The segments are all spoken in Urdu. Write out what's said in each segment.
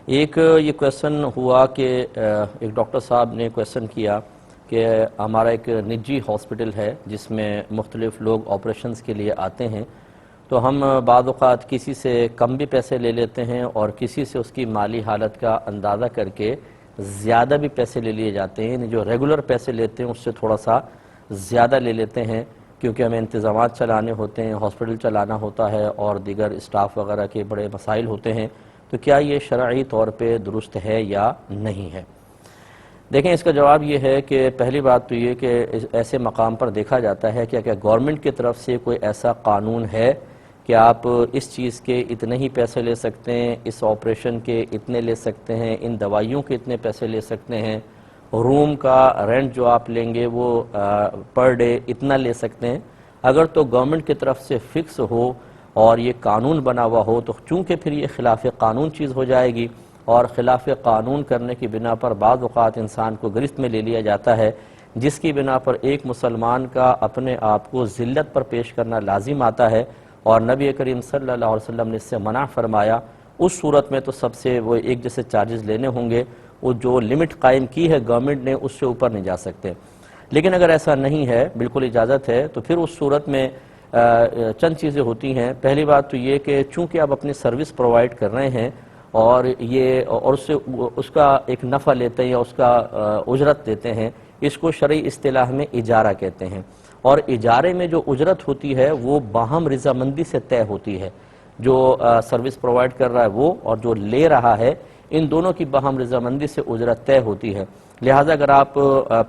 ایک یہ کویسچن ہوا کہ ایک ڈاکٹر صاحب نے کویسچن کیا کہ ہمارا ایک نجی ہاسپٹل ہے جس میں مختلف لوگ آپریشنز کے لیے آتے ہیں، تو ہم بعض اوقات کسی سے کم بھی پیسے لے لیتے ہیں اور کسی سے اس کی مالی حالت کا اندازہ کر کے زیادہ بھی پیسے لے لیے جاتے ہیں، جو ریگولر پیسے لیتے ہیں اس سے تھوڑا سا زیادہ لے لیتے ہیں، کیونکہ ہمیں انتظامات چلانے ہوتے ہیں، ہاسپٹل چلانا ہوتا ہے اور دیگر اسٹاف وغیرہ کے بڑے مسائل ہوتے ہیں۔ تو کیا یہ شرعی طور پہ درست ہے یا نہیں ہے؟ دیکھیں، اس کا جواب یہ ہے کہ پہلی بات تو یہ کہ ایسے مقام پر دیکھا جاتا ہے کہ کیا گورنمنٹ کی طرف سے کوئی ایسا قانون ہے کہ آپ اس چیز کے اتنے ہی پیسے لے سکتے ہیں، اس آپریشن کے اتنے لے سکتے ہیں، ان دوائیوں کے اتنے پیسے لے سکتے ہیں، روم کا رینٹ جو آپ لیں گے وہ پر ڈے اتنا لے سکتے ہیں۔ اگر تو گورنمنٹ کی طرف سے فکس ہو اور یہ قانون بنا ہوا ہو تو چونکہ پھر یہ خلاف قانون چیز ہو جائے گی، اور خلاف قانون کرنے کی بنا پر بعض اوقات انسان کو گرفت میں لے لیا جاتا ہے، جس کی بنا پر ایک مسلمان کا اپنے آپ کو ذلت پر پیش کرنا لازم آتا ہے، اور نبی کریم صلی اللہ علیہ وسلم نے اس سے منع فرمایا۔ اس صورت میں تو سب سے وہ ایک جیسے چارجز لینے ہوں گے، وہ جو لمٹ قائم کی ہے گورنمنٹ نے اس سے اوپر نہیں جا سکتے۔ لیکن اگر ایسا نہیں ہے، بالکل اجازت ہے، تو پھر اس صورت میں چند چیزیں ہوتی ہیں۔ پہلی بات تو یہ کہ چونکہ آپ اپنی سروس پرووائڈ کر رہے ہیں اور اس کا ایک نفع لیتے ہیں یا اس کا اجرت دیتے ہیں، اس کو شرعی اصطلاح میں اجارہ کہتے ہیں، اور اجارے میں جو اجرت ہوتی ہے وہ باہم رضامندی سے طے ہوتی ہے۔ جو سروس پرووائڈ کر رہا ہے وہ اور جو لے رہا ہے، ان دونوں کی باہم رضامندی سے اجرت طے ہوتی ہے۔ لہٰذا اگر آپ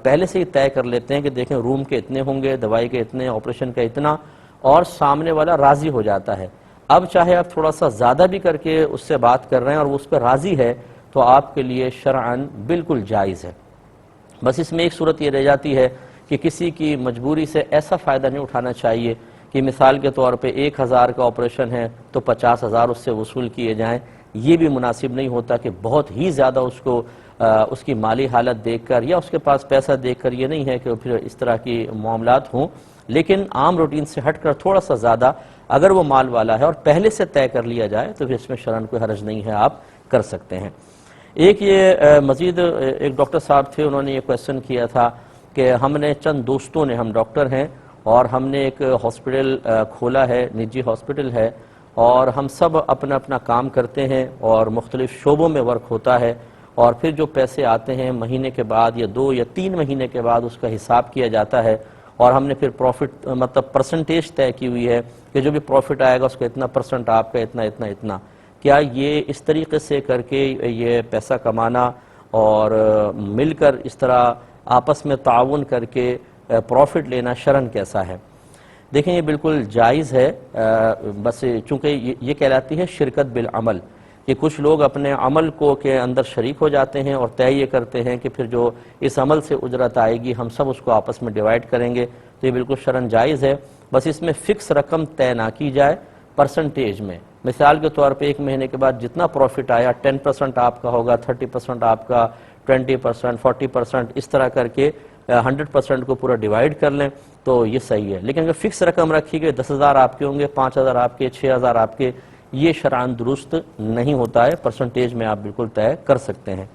پہلے سے ہی طے کر لیتے ہیں کہ دیکھیں روم کے اتنے ہوں گے، دوائی کے اتنے، آپریشن کا اتنا، اور سامنے والا راضی ہو جاتا ہے، اب چاہے آپ تھوڑا سا زیادہ بھی کر کے اس سے بات کر رہے ہیں اور وہ اس پر راضی ہے، تو آپ کے لیے شرعاً بالکل جائز ہے۔ بس اس میں ایک صورت یہ رہ جاتی ہے کہ کسی کی مجبوری سے ایسا فائدہ نہیں اٹھانا چاہیے کہ مثال کے طور پہ 1000 کا آپریشن ہے تو 50,000 اس سے وصول کیے جائیں۔ یہ بھی مناسب نہیں ہوتا کہ بہت ہی زیادہ اس کی مالی حالت دیکھ کر یا اس کے پاس پیسہ دیکھ کر، یہ نہیں ہے کہ پھر اس طرح کی معاملات ہوں، لیکن عام روٹین سے ہٹ کر تھوڑا سا زیادہ اگر وہ مال والا ہے اور پہلے سے طے کر لیا جائے تو پھر اس میں شرعاً کوئی حرج نہیں ہے، آپ کر سکتے ہیں۔ ایک یہ مزید ایک ڈاکٹر صاحب تھے، انہوں نے یہ کویسچن کیا تھا کہ ہم نے چند دوستوں نے، ہم ڈاکٹر ہیں اور ہم نے ایک ہاسپٹل کھولا ہے، نجی ہاسپٹل ہے، اور ہم سب اپنا اپنا کام کرتے ہیں اور مختلف شعبوں میں ورک ہوتا ہے، اور پھر جو پیسے آتے ہیں مہینے کے بعد یا 2 یا 3 مہینے کے بعد اس کا حساب کیا جاتا ہے، اور ہم نے پھر پروفٹ مطلب پرسنٹیج طے کی ہوئی ہے کہ جو بھی پروفٹ آئے گا اس کا اتنا پرسنٹ آپ کا، اتنا اتنا اتنا۔ کیا یہ اس طریقے سے کر کے یہ پیسہ کمانا اور مل کر اس طرح آپس میں تعاون کر کے پروفٹ لینا شرعاً کیسا ہے؟ دیکھیں، یہ بالکل جائز ہے، بس چونکہ یہ کہلاتی ہے شرکت بالعمل، کہ کچھ لوگ اپنے عمل کے اندر شریک ہو جاتے ہیں اور طے یہ کرتے ہیں کہ پھر جو اس عمل سے اجرت آئے گی ہم سب اس کو آپس میں ڈیوائڈ کریں گے، تو یہ بالکل شرعاً جائز ہے۔ بس اس میں فکس رقم طے نہ کی جائے، پرسنٹیج میں، مثال کے طور پہ 1 مہینے کے بعد جتنا پروفٹ آیا 10% آپ کا ہوگا، 30% آپ کا، 20%، 40%، اس طرح کر کے 100% کو پورا ڈیوائڈ کر لیں تو یہ صحیح ہے۔ لیکن اگر فکس رقم رکھی گئی 10,000 آپ کے ہوں گے، 5,000 آپ کے، 6,000 آپ کے، یہ شرعاً درست نہیں ہوتا ہے، پرسنٹیج میں آپ بالکل طے کر سکتے ہیں۔